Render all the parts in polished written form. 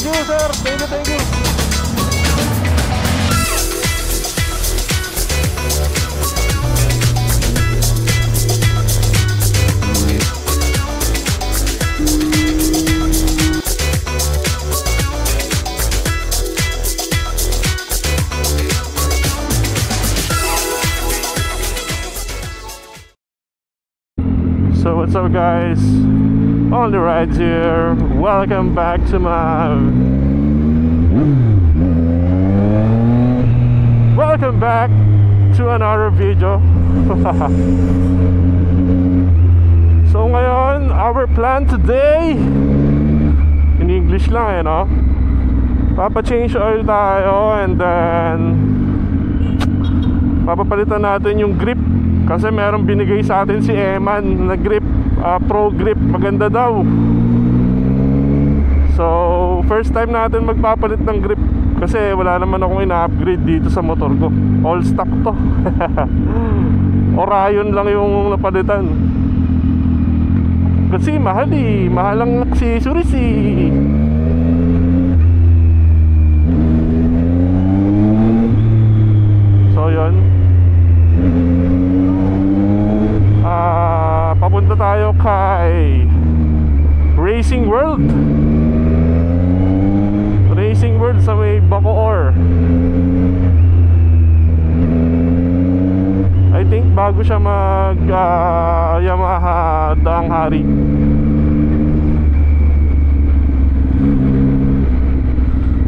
Thank you, sir. Thank you. So what's up, guys? On the rides here. Welcome back to another video. So ngayon, our plan today, in English lang no? Papa-change oil tayo, and then papapalitan natin yung grip. Kasi merong binigay sa atin si Eman na grip, pro grip, maganda daw. So first time natin magpapalit ng grip, kasi wala naman akong ina-upgrade dito sa motor ko. All stock to. Orion lang yung napalitan. Kasi mahal mahal ang accessories So yun, papunta tayo kay Racing World sa may Bacoor. I think bago siya mag Yamaha Daang Hari.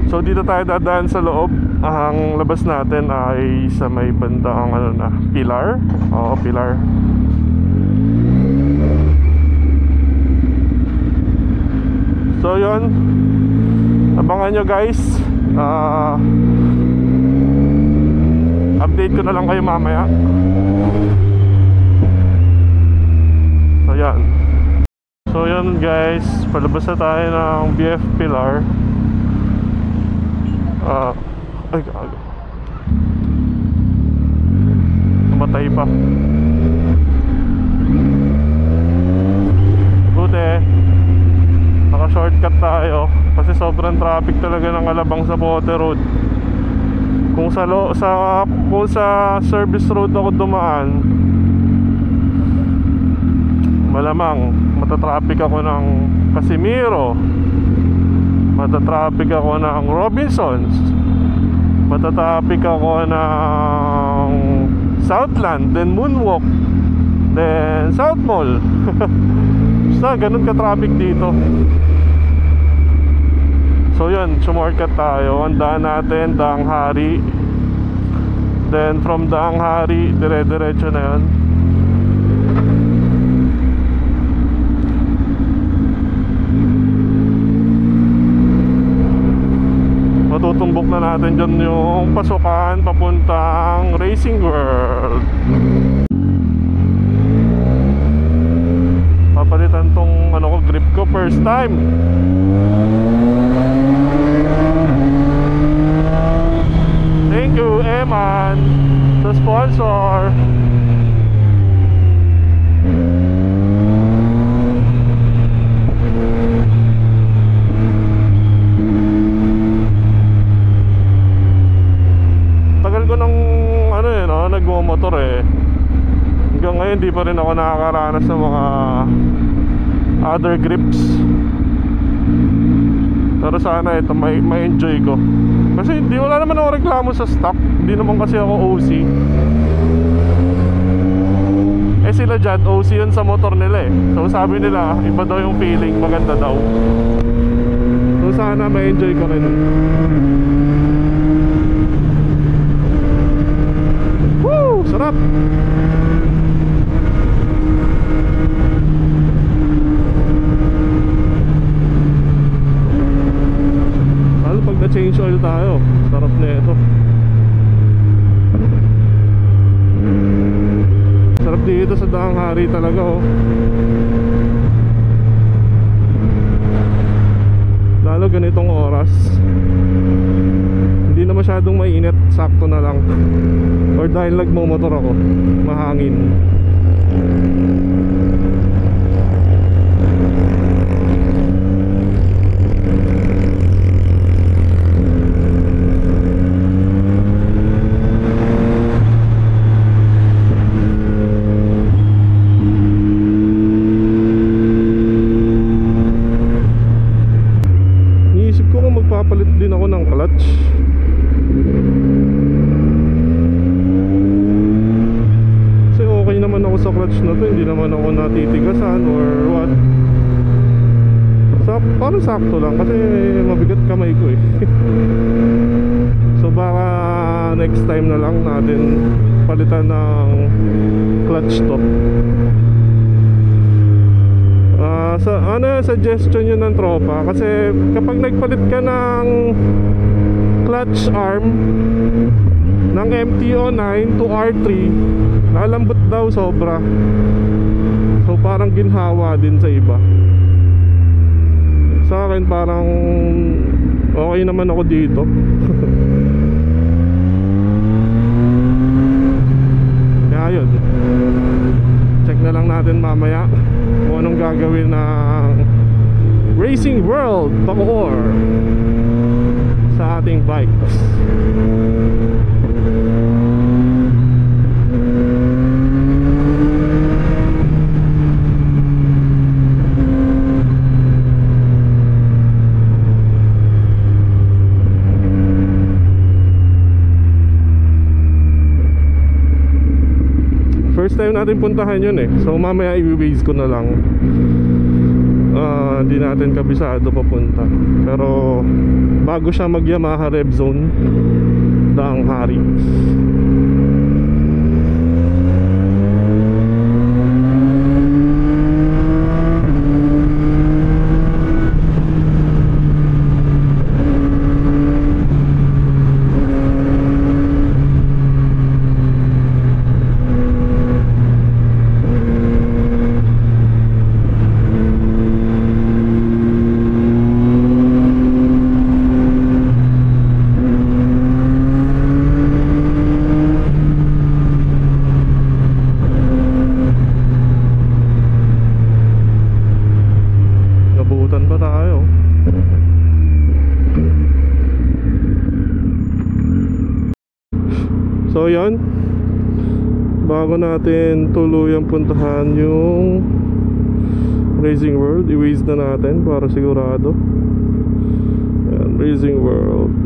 So dito tayo dadaan sa loob. Ang labas natin ay sa may bandang Pilar. Oo, Pilar. So yun, abangan nyo guys. Update ko na lang kayo mamaya. So yun guys, palabas na tayo ng BF Pilar. Ay gago, namatay pa. Buti naka-shortcut tayo kasi sobrang traffic talaga ng Alabang sa Bote Road. Kung sa service road ako dumaan, malamang matatraffic ako ng Casimiro, matatraffic ako ng Robinsons, matatraffic ako ng Southland, then Moonwalk, then South Mall. Basta ganun ka-traffic dito. So yun, sumortcut tayo. Ang daan natin, Daang Hari. Then from Daang Hari, dire-diretso na yun. Matutumbok na natin dyan yung pasukan papuntang Racing World. Papalitan tong grip ko first time. Thank you Eman sa sponsor. Tagal ko nang nagmo-motor hanggang ngayon di pa rin ako nakakaranas ng mga other grips. Pero sana ito ma-enjoy ko. Kasi wala naman ako reklamo sa stock. Hindi naman kasi ako OC. Sila dyan, OC yun sa motor nila So sabi nila, iba daw yung feeling, maganda daw. So sana ma-enjoy ko rin. Woo! Sarap! Pag na-change oil tayo, sarap na ito. Sarap dito sa Daang Hari talaga lalo ganitong oras. Hindi na masyadong mainit, sakto na lang. Or dahil nagmo-motor ako, mahangin. clutch. Kasi okay naman ako sa clutch na to, hindi naman ako natitigasan or what. Parang sakto lang kasi mabigat kamay ko eh. So baka next time na lang natin palitan ng clutch to. Ano yung suggestion nyo ng tropa? Kasi kapag nagpalit ka ng clutch arm ng MT-09 to R3, lalambot daw sobra. So parang ginhawa din sa iba. Sa akin parang okay naman ako dito. Kaya yun, check na lang natin mamaya kung anong gagawin ng Racing World Bacoor sa ating bikes. First time natin puntahan yun eh. So mamaya i-waze ko na lang. Di natin kabisado papunta. Pero bago siya mag Yamaha Rev Zone Daang Hari. So yan, bago natin tuluyang puntahan yung Racing World, i-waze na natin para sigurado. Yan, Racing World.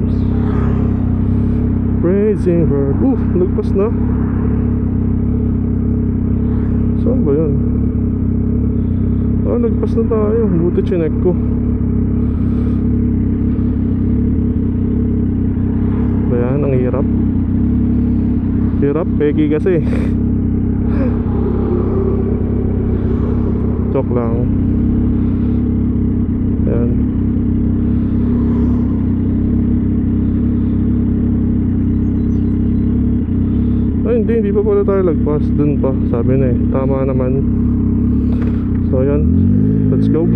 Racing World. Lagpas na. Saan ba yan? Lagpas na tayo. Buti chinek ko. Bayan, ang hirap. Hirap, peki kasi. Joke lang. Ayan. Ay, hindi pa pala tayo lagpas. Dun pa, sabi na eh. Tama naman. So ayan, let's go.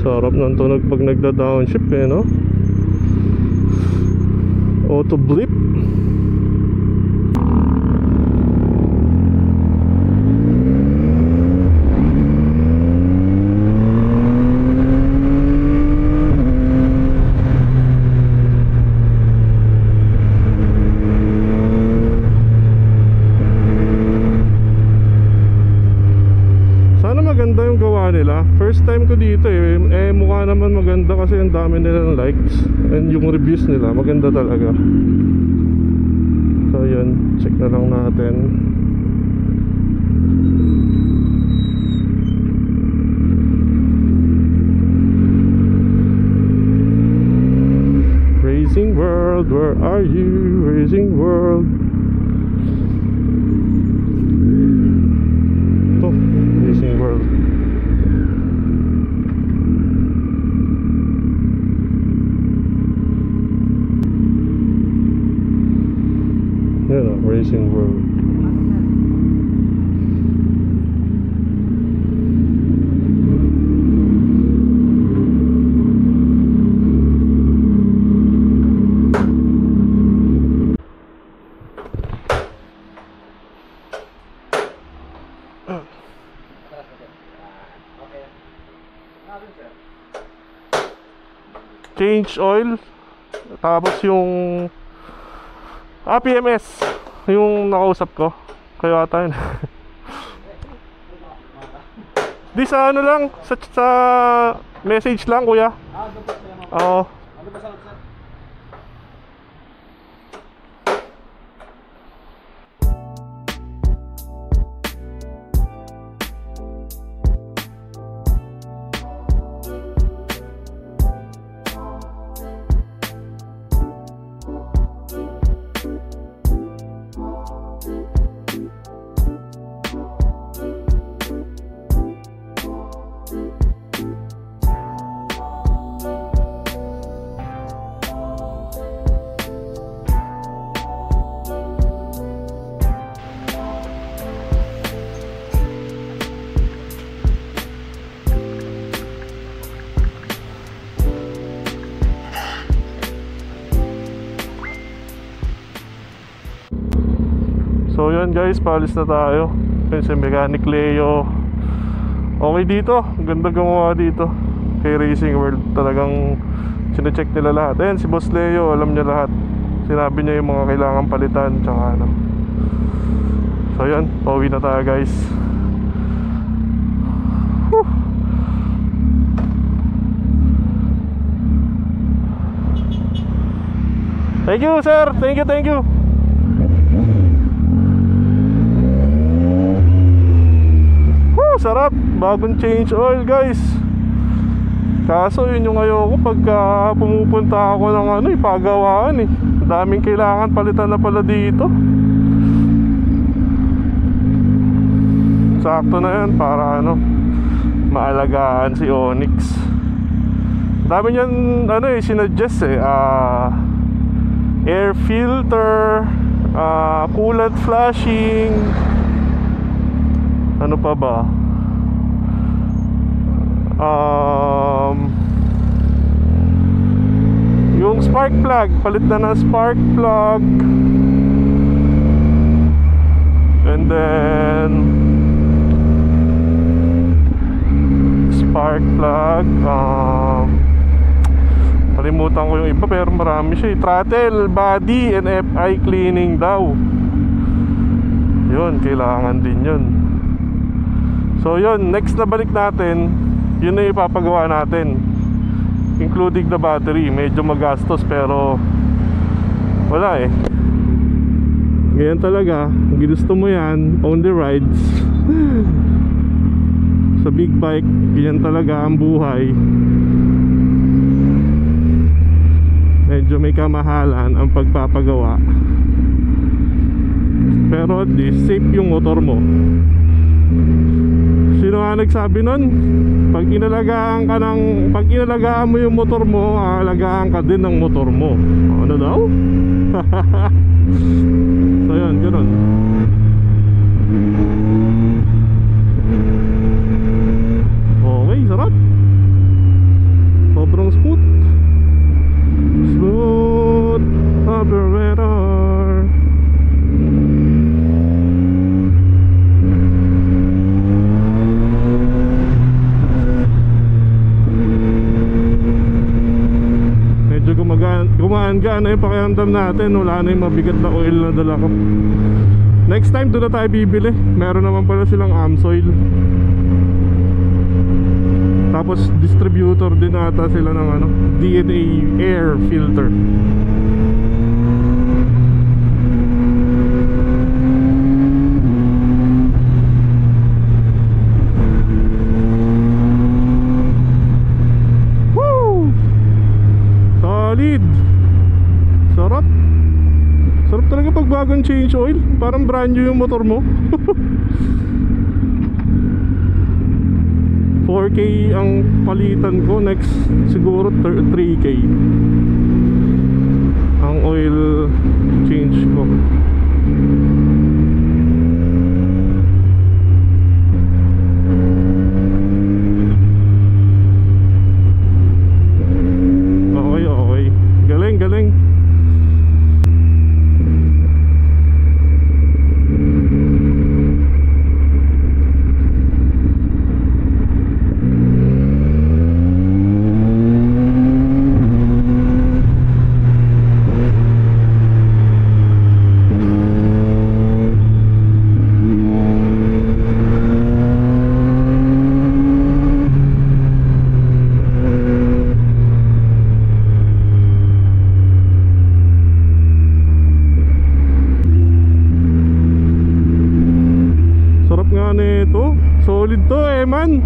Sarap ng tunog pag nagda-downshift eh, no? Auto blip. Maganda yung gawa nila. First time ko dito eh. Mukha naman maganda kasi ang dami nilang likes. And yung reviews nila maganda talaga. So yun, check na lang natin. Racing World, where are you? Racing World. Ito Racing World. Change oil. Tapos yung PMS yung nakausap ko. Kaya ata yun. Di sa ano lang, sa message lang kuya. Oo. So yun guys, paalis na tayo. Yun si Mechanic Leo. Okay dito, ganda gumawa dito kay Racing World. Talagang sinecheck nila lahat. Ayan si Boss Leo, alam niya lahat. Sinabi niya yung mga kailangan palitan, tsaka ano. So yun, pauwi na tayo guys. Whew. Thank you sir, thank you. Sarap, bagong change oil guys. Kaso yun yung ayoko pagka pumupunta ako ng ano, ipagawaan eh. Daming kailangan palitan na pala dito. Sakto na yun para ano, maalagaan si Onyx. Dami niyan ano eh, sinuggest eh, air filter, coolant flashing, ano pa ba? Yung spark plug, palit na ng spark plug. And then spark plug, kalimutan ko yung iba pero marami siya. Throttle, body, and FI cleaning daw. Yun, kailangan din yun. So yun, next na balik natin, yun na ipapagawa natin, including the battery. Medyo magastos pero wala eh. Ganyan talaga, ginusto mo yan, on the rides. Sa big bike, ganyan talaga ang buhay. Medyo may kamahalan ang pagpapagawa, pero at least safe yung motor mo. Sino nga nagsabi nun? Pag inalagaan mo yung motor mo, aalagaan ka din ng motor mo. Ano daw? So yun, ganun. Okay, sarap. Sobrang smooth. Smooth operator. Gumaan-gaan na yung pakiramdam natin. Wala na yung mabigat na oil na dala ko. Next time doon na tayo bibili. Meron naman pala silang AMSOIL. Tapos distributor din ata sila ng ano, DNA air filter. Woo! Solid. Sarap. Sarap talaga pag bagong change oil. Parang brand new yung motor mo. 4K ang palitan ko. Next siguro 3K ang oil change ko. solid to eh man.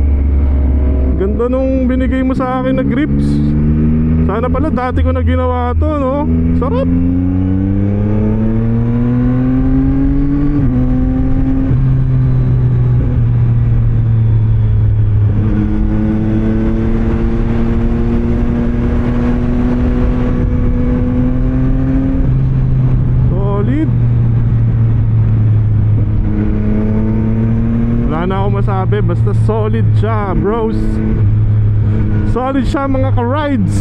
Ganda nung binigay mo sa akin na grips. Sana pala dati ko na ginawa to, no? Sarap. Solid. Wala na ako masabi, basta solid siya, bros. Solid siya mga ka-rides.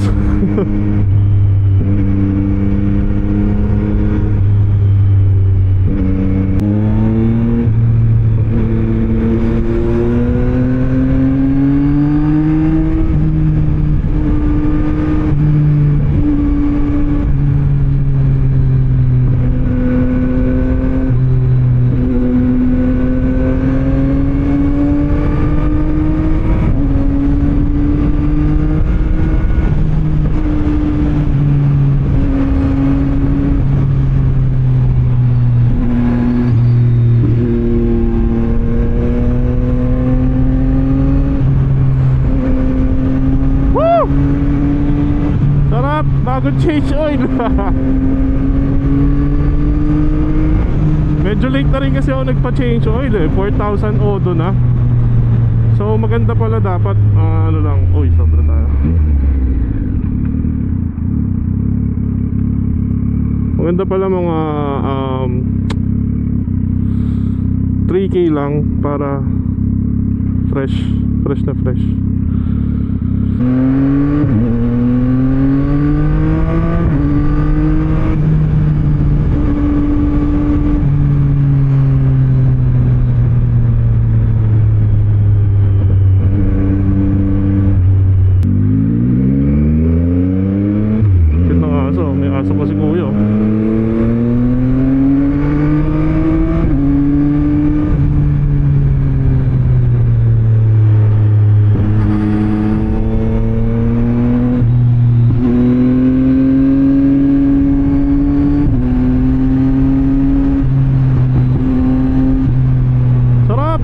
Bago change oil. Medyo late na rin kasi ako nagpa-change oil eh. 4,000 odo na. So maganda pala dapat ano lang. Uy, sobra tayo. Maganda pala mga 3K lang para fresh na fresh. May aso pa si kuya. Sarap.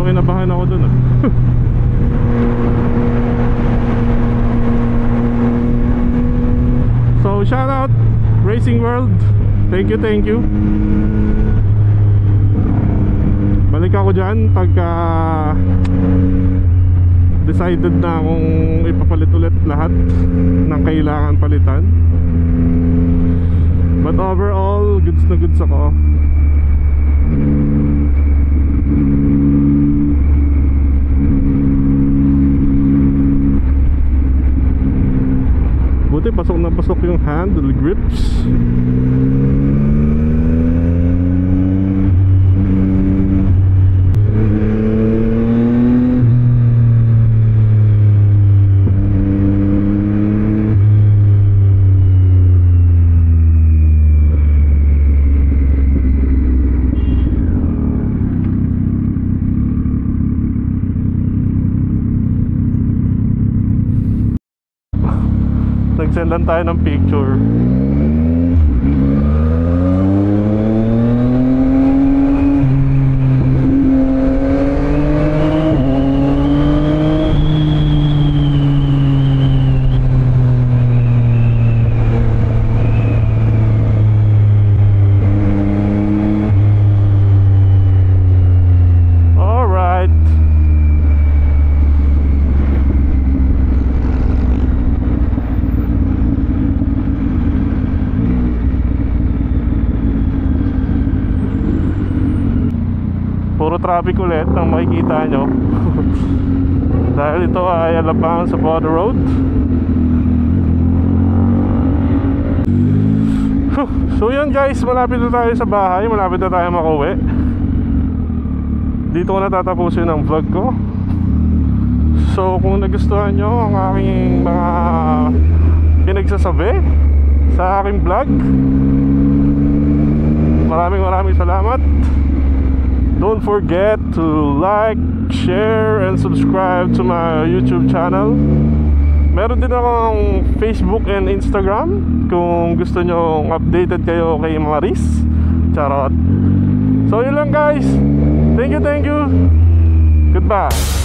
Kinabahan ako dun ah. So shout out Racing World. Thank you. Balik ako dyan pagka decided na akong ipapalit ulit lahat ng kailangan palitan. But overall, goods na goods ako. Buti pasok na pasok yung handle grips. Nagsendan tayo ng picture. Puro traffic ulit ang makikita nyo. Dahil ito ay alabang sa border road. So yun guys, malapit na tayo sa bahay. Malapit na tayo makauwi. Dito ko na tatapusin ang vlog ko. So kung nagustuhan nyo ang aking mga pinagsasabi sa aking vlog, maraming salamat. Don't forget to like, share, and subscribe to my YouTube channel. Meron din akong Facebook and Instagram kung gusto nyo updated kayo kay Maris. Charot. So yun lang guys. Thank you. Goodbye.